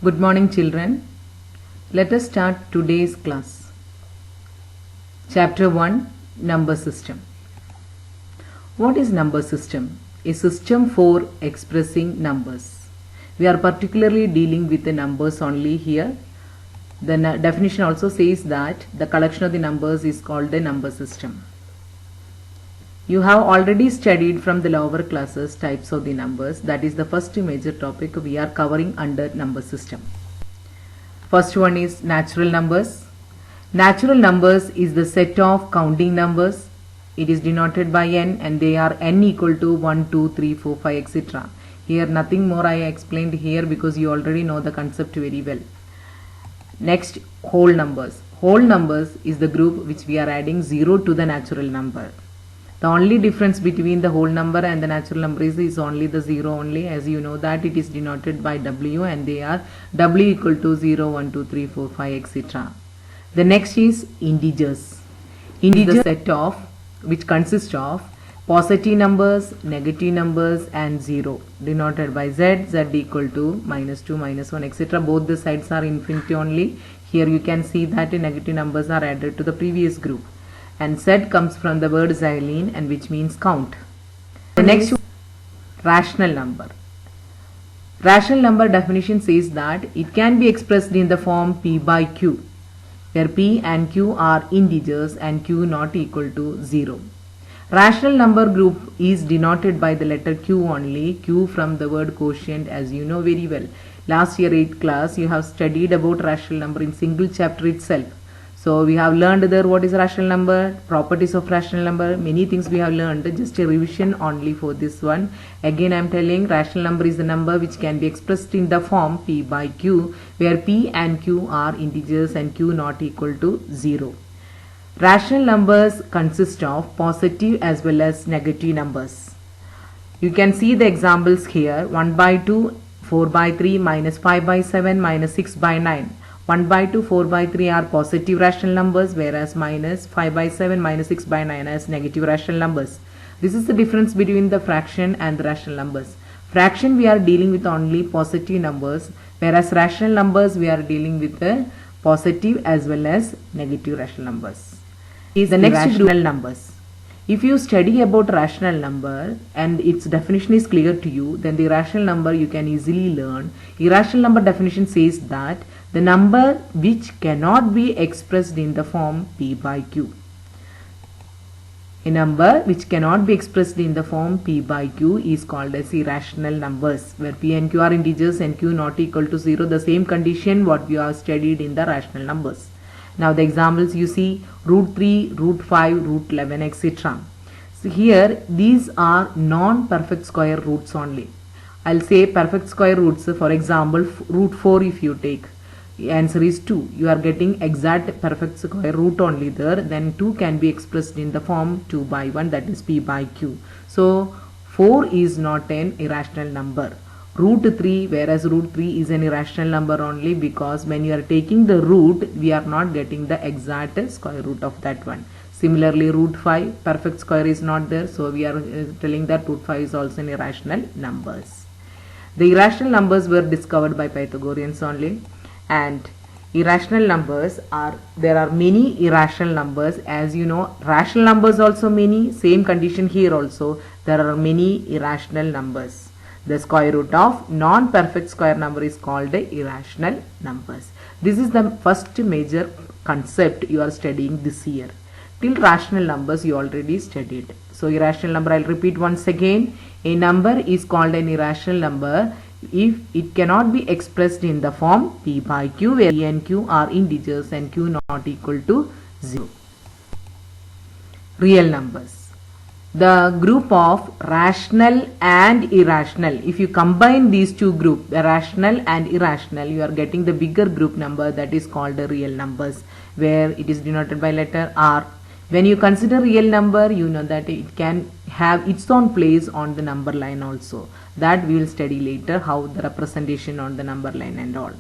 Good morning, children. Let us start today's class. Chapter 1, Number System. What is number system? A system for expressing numbers. We are particularly dealing with the numbers only here. The definition also says that the collection of the numbers is called the number system. You have already studied from the lower classes types of the numbers. That is the first major topic we are covering under number system. First one is natural numbers. Natural numbers is the set of counting numbers. It is denoted by n and they are n equal to 1, 2, 3, 4, 5 etc. Here nothing more I explained here because you already know the concept very well. Next, whole numbers. Whole numbers is the group which we are adding 0 to the natural number. The only difference between the whole number and the natural number is only the 0 only, as you know that it is denoted by W and they are W equal to 0, 1, 2, 3, 4, 5 etc. The next is integers. Integer set of which consists of positive numbers, negative numbers and 0 denoted by Z, Z equal to -2, -1 etc. Both the sides are infinity only. Here you can see that the negative numbers are added to the previous group. And Z comes from the word xylene and which means count. The next is rational number. Rational number definition says that it can be expressed in the form P by Q, where P and Q are integers and Q not equal to 0. Rational number group is denoted by the letter Q only, Q from the word quotient, as you know very well. Last year 8th class you have studied about rational number in single chapter itself. So we have learned there what is rational number, properties of rational number, many things we have learned, just a revision only for this one. Again I am telling rational number is the number which can be expressed in the form P by Q, where P and Q are integers and Q not equal to 0. Rational numbers consist of positive as well as negative numbers. You can see the examples here: 1 by 2, 4 by 3, minus 5 by 7, minus 6 by 9. 1 by 2, 4 by 3 are positive rational numbers, whereas minus 5 by 7, minus 6 by 9 as negative rational numbers. This is the difference between the fraction and the rational numbers. Fraction we are dealing with only positive numbers, whereas rational numbers we are dealing with the positive as well as negative rational numbers. Is the next rational numbers. If you study about rational number and its definition is clear to you, then the irrational number you can easily learn. Irrational number definition says that the number which cannot be expressed in the form P by Q. A number which cannot be expressed in the form P by Q is called as irrational numbers, where P and Q are integers and Q not equal to 0, the same condition what we have studied in the rational numbers. Now the examples you see: root 3, root 5, root 11 etc. So here these are non-perfect square roots only. I'll say perfect square roots. For example, root 4 if you take, the answer is 2. You are getting exact perfect square root only there. Then 2 can be expressed in the form 2 by 1, that is P by Q. So 4 is not an irrational number. Root 3, whereas root 3 is an irrational number only because when you are taking the root, we are not getting the exact square root of that one. Similarly, root 5, perfect square is not there, so we are telling that root 5 is also an irrational numbers. The irrational numbers were discovered by Pythagoreans only, and irrational numbers are, there are many irrational numbers, as you know. Rational numbers also many, same condition here also, there are many irrational numbers. The square root of non-perfect square number is called the irrational numbers. This is the first major concept you are studying this year. Till rational numbers you already studied. So irrational number, I'll repeat once again. A number is called an irrational number if it cannot be expressed in the form P by Q, where P and Q are integers and Q not equal to 0. Real numbers. The group of rational and irrational, if you combine these two groups, the rational and irrational, you are getting the bigger group number, that is called the real numbers, where it is denoted by letter R. When you consider real number, you know that it can have its own place on the number line also. That we will study later, how the representation on the number line and all.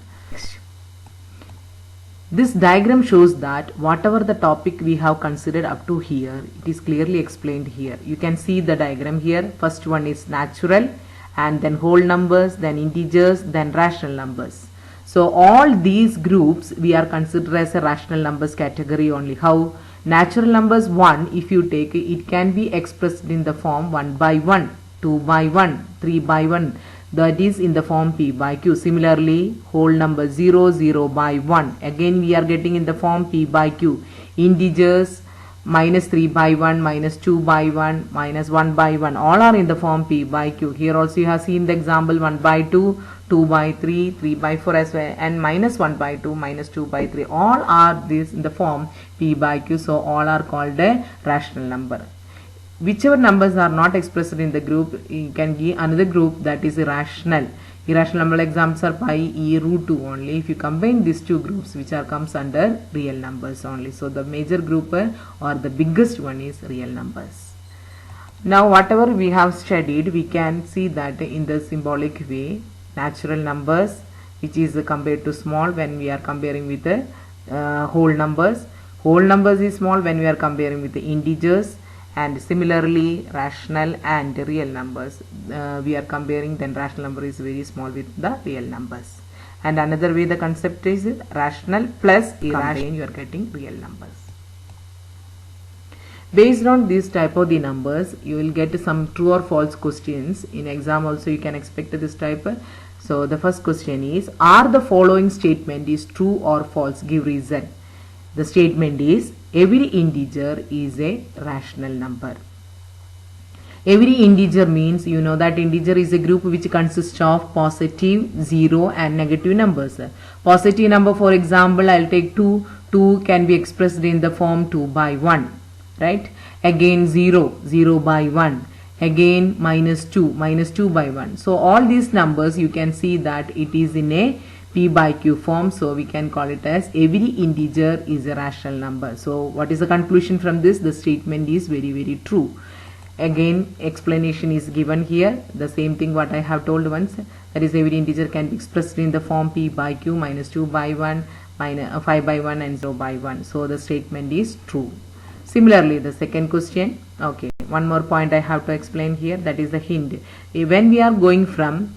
This diagram shows that whatever the topic we have considered up to here, it is clearly explained here. You can see the diagram here. First one is natural, and then whole numbers, then integers, then rational numbers. So all these groups we are considered as a rational numbers category only. How? Natural numbers 1, if you take it can be expressed in the form 1 by 1, 2 by 1, 3 by 1, that is in the form P by Q. Similarly, whole number 0, 0 by 1, again we are getting in the form P by Q. Integers minus 3 by 1, minus 2 by 1, minus 1 by 1, all are in the form P by Q. Here also you have seen the example 1 by 2, 2 by 3, 3 by 4 as well, and minus 1 by 2, minus 2 by 3, all are this in the form P by Q. So all are called a rational number. Whichever numbers are not expressed in the group, you can give another group that is irrational. Irrational number examples are pi, e, root 2 only. If you combine these two groups, which are comes under real numbers only. So the major group or the biggest one is real numbers. Now whatever we have studied, we can see that in the symbolic way, natural numbers, which is compared to small when we are comparing with the whole numbers. Whole numbers is small when we are comparing with the integers. And similarly rational and real numbers we are comparing, then rational number is very small with the real numbers. And another way the concept is rational plus irrational, you are getting real numbers. Based on this type of the numbers, you will get some true or false questions. In exam also you can expect this type. So the first question is, are the following statement is true or false? Give reason. The statement is, every integer is a rational number. Every integer means, you know that integer is a group which consists of positive, 0 and negative numbers. Positive number, for example, I will take 2. 2 can be expressed in the form 2 by 1. Right? Again 0, 0 by 1. Again minus 2, minus 2 by 1. So all these numbers you can see that it is in a P by Q form, so we can call it as every integer is a rational number. So what is the conclusion from this? The statement is very, very true. Again explanation is given here, the same thing what I have told once, that is every integer can be expressed in the form P by Q, minus 2 by 1, minus 5 by 1 and 0 by 1. So the statement is true. Similarly, the second question, okay, one more point I have to explain here, that is the hint. When we are going from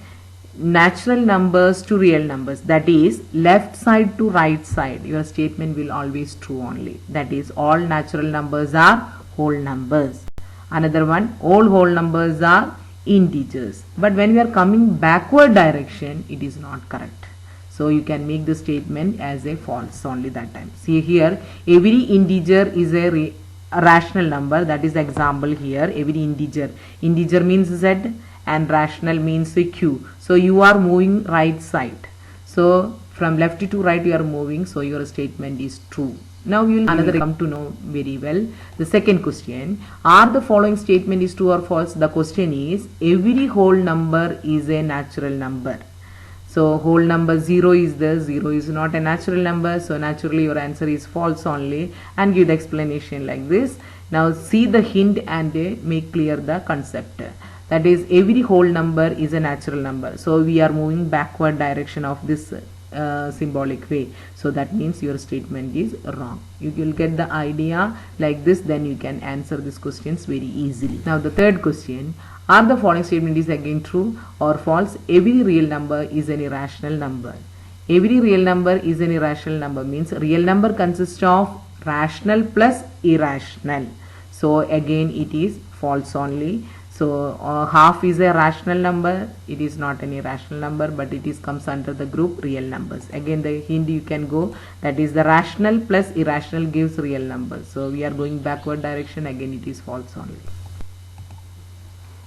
natural numbers to real numbers, that is left side to right side, your statement will always true only. That is all natural numbers are whole numbers. Another one, all whole numbers are integers. But when we are coming backward direction, it is not correct. So you can make the statement as a false only that time. See here, every integer is a rational number. That is example here, every integer. Integer means Z and rational means Q. So you are moving right side. So from left to right you are moving. So your statement is true. Now you will another come to know very well. The second question, are the following statement is true or false? The question is, every whole number is a natural number. So whole number 0 is there, 0 is not a natural number, so naturally your answer is false only, and give the explanation like this. Now see the hint and make clear the concept. That is every whole number is a natural number. So we are moving backward direction of this symbolic way. So that means your statement is wrong. You will get the idea like this, then you can answer these questions very easily. Now the third question, are the following statement is again true or false? Every real number is an irrational number. Every real number is an irrational number means real number consists of rational plus irrational. So again it is false only. So half is a rational number, it is not an irrational number, but it is comes under the group real numbers. Again the hint you can go, that is the rational plus irrational gives real numbers. So we are going backward direction, again it is false only.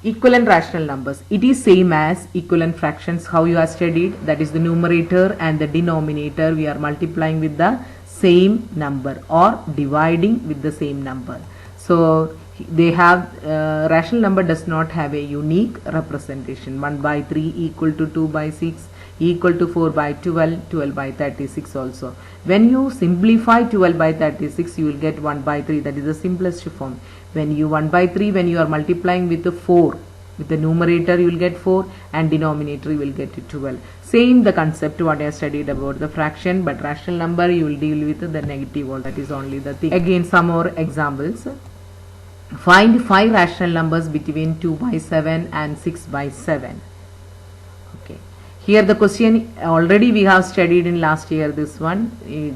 Equivalent rational numbers, it is same as equivalent fractions how you are studied, that is the numerator and the denominator we are multiplying with the same number or dividing with the same number. So they have rational number does not have a unique representation. 1 by 3 equal to 2 by 6 equal to 4 by 12, 12 by 36 also. When you simplify 12 by 36 you will get 1 by 3, that is the simplest form. When you 1 by 3 when you are multiplying with the 4, with the numerator you will get 4 and denominator you will get 12. Same the concept what I have studied about the fraction, but rational number you will deal with the negative all, that is only the thing. Again some more examples. Find 5 rational numbers between 2 by 7 and 6 by 7. Okay. Here the question already we have studied in last year, this one,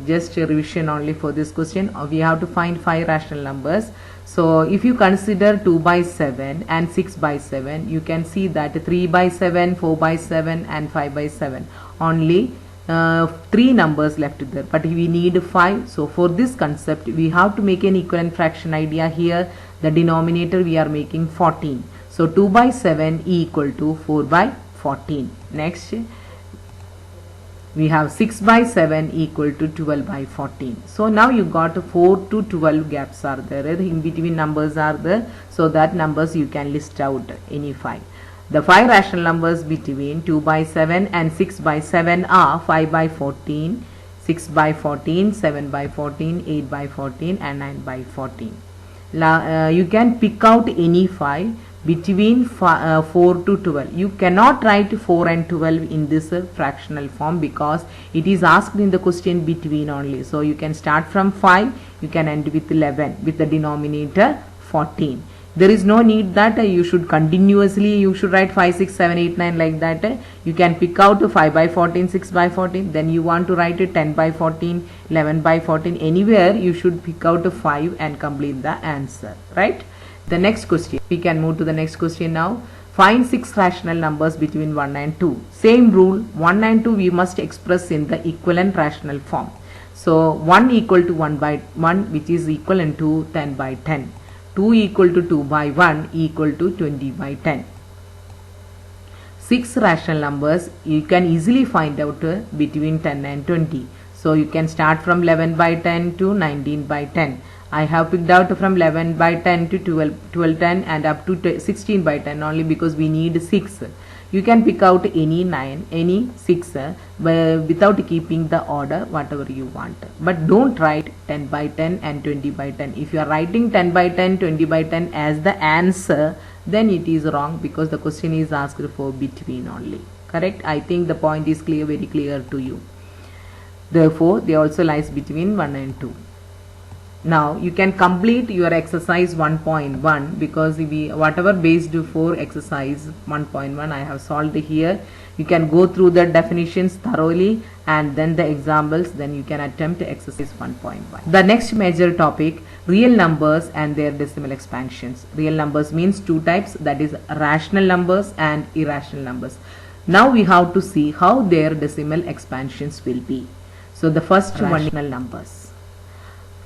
just a revision only for this question. We have to find 5 rational numbers. So if you consider 2 by 7 and 6 by 7, you can see that 3 by 7, 4 by 7 and 5 by 7. Only 3 numbers left there, but we need 5. So for this concept we have to make an equivalent fraction idea. Here the denominator we are making 14. So 2 by 7 equal to 4 by 14. Next we have 6 by 7 equal to 12 by 14. So now you got 4 to 12 gaps are there, in between numbers are there, so that numbers you can list out any 5. The 5 rational numbers between 2 by 7 and 6 by 7 are 5 by 14, 6 by 14, 7 by 14, 8 by 14 and 9 by 14. You can pick out any 5 between 4 to 12. You cannot write 4 and 12 in this fractional form because it is asked in the question between only. So you can start from 5, you can end with 11 with the denominator 14. There is no need that you should continuously you should write 5, 6, 7, 8, 9 like that. You can pick out 5 by 14, 6 by 14, then you want to write 10 by 14, 11 by 14. Anywhere you should pick out 5 and complete the answer, right? The next question, we can move to the next question now. Find 6 rational numbers between 1 and 2. Same rule, 1 and 2 we must express in the equivalent rational form. So 1 equal to 1 by 1, which is equivalent to 10 by 10. 2 equal to 2 by 1 equal to 20 by 10. 6 rational numbers you can easily find out between 10 and 20. So you can start from 11 by 10 to 19 by 10. I have picked out from 11 by 10 to 12 10 and up to 16 by 10 only because we need 6. You can pick out any 9, any 6 without keeping the order whatever you want. But don't write 10 by 10 and 20 by 10. If you are writing 10 by 10, 20 by 10 as the answer, then it is wrong because the question is asked for between only. Correct? I think the point is clear, very clear to you. Therefore, they also lies between 1 and 2. Now you can complete your exercise 1.1 because whatever based for exercise 1.1 I have solved here. You can go through the definitions thoroughly and then the examples, then you can attempt exercise 1.1. The next major topic, real numbers and their decimal expansions. Real numbers means 2 types, that is rational numbers and irrational numbers. Now we have to see how their decimal expansions will be. So the first rational numbers.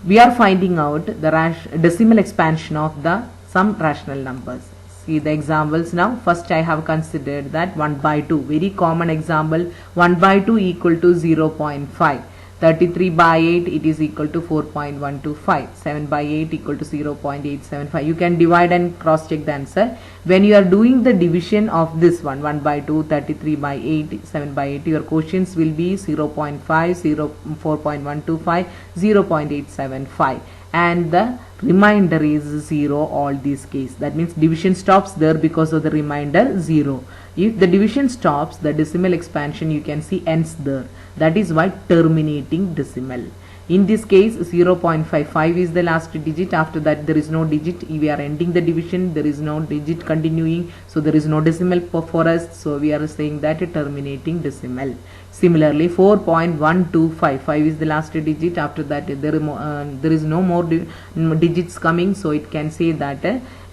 We are finding out the decimal expansion of the some rational numbers. See the examples now. First I have considered that 1 by 2. Very common example. 1 by 2 equal to 0.5. 33 by 8 it is equal to 4.125. 7 by 8 equal to 0.875. You can divide and cross check the answer. When you are doing the division of this one, 1 by 2, 33 by 8, 7 by 8, your quotients will be 0.5, 4.125, 0.875 and the remainder is 0 all these case. That means division stops there because of the remainder 0. If the division stops, the decimal expansion you can see ends there. That is why terminating decimal. In this case 0.55 is the last digit. After that there is no digit. We are ending the division. There is no digit continuing. So there is no decimal for us. So we are saying that terminating decimal. Similarly 4.125, 5 is the last digit. After that there is no more digits coming. So it can say that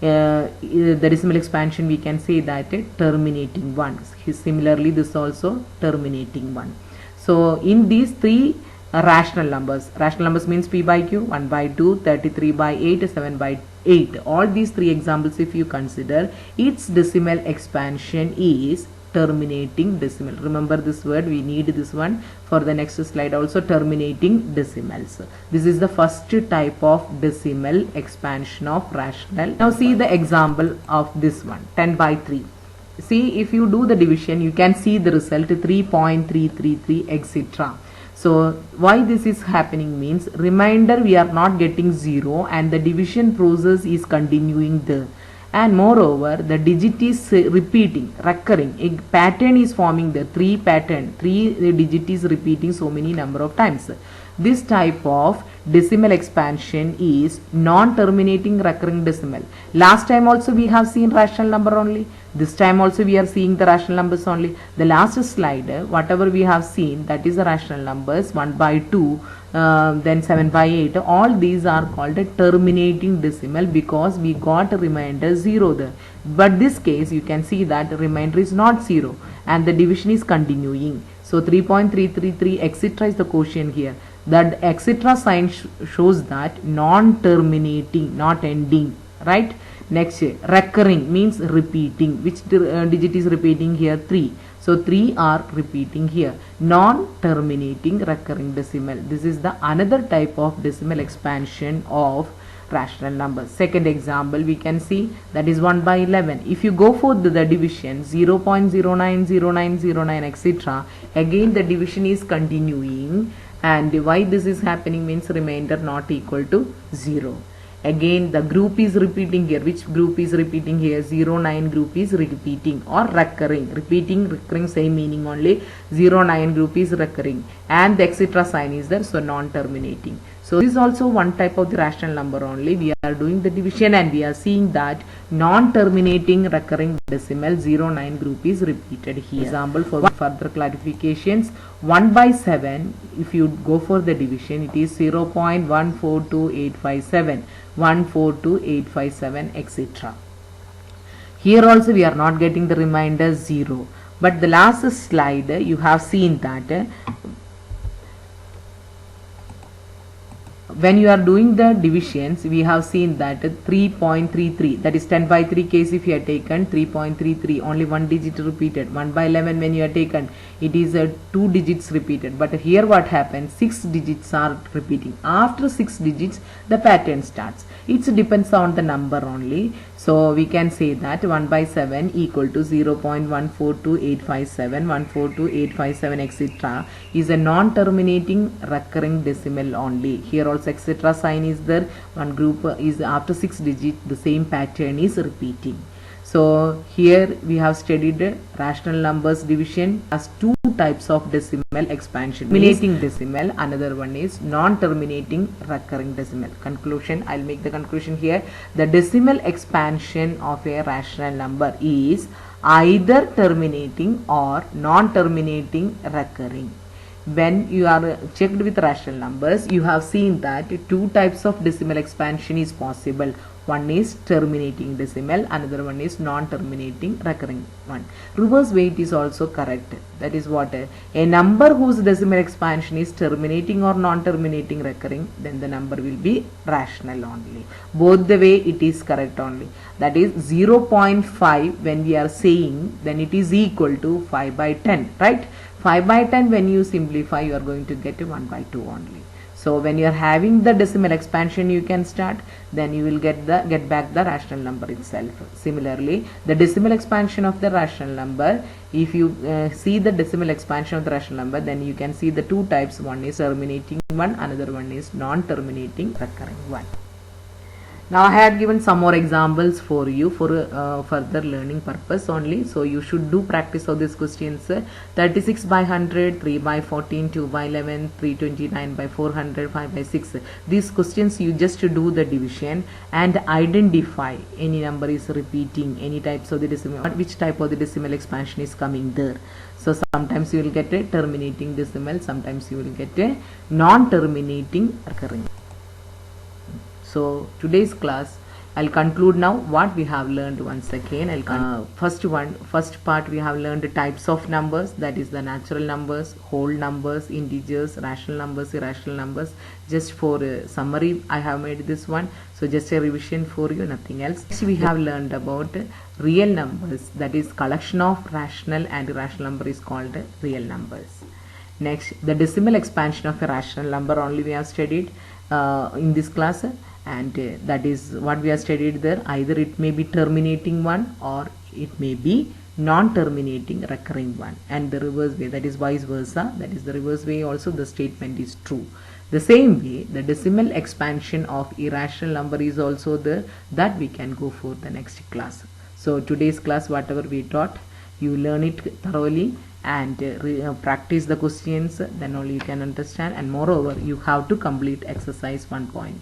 the decimal expansion we can say that terminating 1. Similarly this also terminating 1. So in these 3 rational numbers means p by q, 1 by 2, 33 by 8, 7 by 8. All these 3 examples if you consider, its decimal expansion is terminating decimal. Remember this word, we need this one for the next slide also, terminating decimals. This is the first type of decimal expansion of rational. Now see the example of this one, 10 by 3. See, if you do the division, you can see the result 3.333 etc. So why this is happening means remainder we are not getting 0 and the division process is continuing there. And moreover the digit is repeating, recurring, a pattern is forming there, 3 digit is repeating so many number of times. This type of decimal expansion is non-terminating recurring decimal. Last time also we have seen rational number only. This time also we are seeing the rational numbers only. The last slide, whatever we have seen, that is the rational numbers 1 by 2, then 7 by 8. All these are called a terminating decimal because we got a remainder 0 there. But this case you can see that the remainder is not 0 and the division is continuing. So 3.333 etc. is the quotient here. That etc. sign shows that non-terminating, not ending, right? Next, recurring means repeating. Which digit is repeating here? 3. So 3 are repeating here. Non-terminating recurring decimal. This is the another type of decimal expansion of rational numbers. Second example we can see, that is 1 by 11. If you go for the division 0.090909 etc., again the division is continuing, and why this is happening means remainder not equal to 0. Again the group is repeating here. Which group is repeating here? 09 group is repeating or recurring. Repeating, recurring, same meaning only. 09 group is recurring and the etc. sign is there, so non-terminating. So this is also one type of the rational number only. We are doing the division and we are seeing that non-terminating recurring decimal 09 group is repeated here. Example for further clarifications, 1 by 7, if you go for the division, it is 0.142857, 142857 etc. Here also we are not getting the remainder 0. But the last slide you have seen that when you are doing the divisions, we have seen that 3.33, that is 10 by 3 case if you are taken 3.33, only one digit repeated. 1 by 11 when you are taken, it is 2 digits repeated. But here what happens, 6 digits are repeating. After 6 digits the pattern starts. It depends on the number only. So we can say that 1 by 7 equal to 0.142857, 142857 etc. is a non-terminating recurring decimal only. Here also etc. sign is there. One group is after 6 digits, the same pattern is repeating. So here we have studied rational numbers division as two types of decimal expansion. Terminating decimal, another one is non-terminating recurring decimal. Conclusion, I'll make the conclusion here. The decimal expansion of a rational number is either terminating or non-terminating recurring. When you are checked with rational numbers, you have seen that two types of decimal expansion is possible. One is terminating decimal, another one is non-terminating recurring one. Reverse way it is also correct. That is what a number whose decimal expansion is terminating or non-terminating recurring, then the number will be rational only. Both the way it is correct only. That is 0.5 when we are saying, then it is equal to 5 by 10, right? 5 by 10 when you simplify, you are going to get 1 by 2 only. So when you are having the decimal expansion, you can start, then you will get back the rational number itself. Similarly, the decimal expansion of the rational number, if you see the decimal expansion of the rational number, then you can see the two types. One is terminating one, another one is non-terminating recurring one. Now I had given some more examples for you for further learning purpose only. So you should do practice of these questions. 36 by 100, 3 by 14, 2 by 11, 329 by 400, 5 by 6. These questions you just do the division and identify any number is repeating, any types of the decimal, which type of the decimal expansion is coming there. So sometimes you will get a terminating decimal, sometimes you will get a non-terminating recurring. So today's class I'll conclude now what we have learned once again. First part we have learned the types of numbers, that is the natural numbers, whole numbers, integers, rational numbers, irrational numbers. Just for a summary I have made this one, so just a revision for you, nothing else. Next we have learned about real numbers, that is collection of rational and irrational number is called real numbers. Next, the decimal expansion of a rational number only we have studied in this class. And that is what we have studied there. Either it may be terminating one or it may be non-terminating recurring one, and the reverse way, that is vice versa, that is the reverse way also the statement is true. The same way the decimal expansion of irrational number is also there, that we can go for the next class. So today's class whatever we taught, you learn it thoroughly and practice the questions, then only you can understand. And moreover, you have to complete exercise 1.1.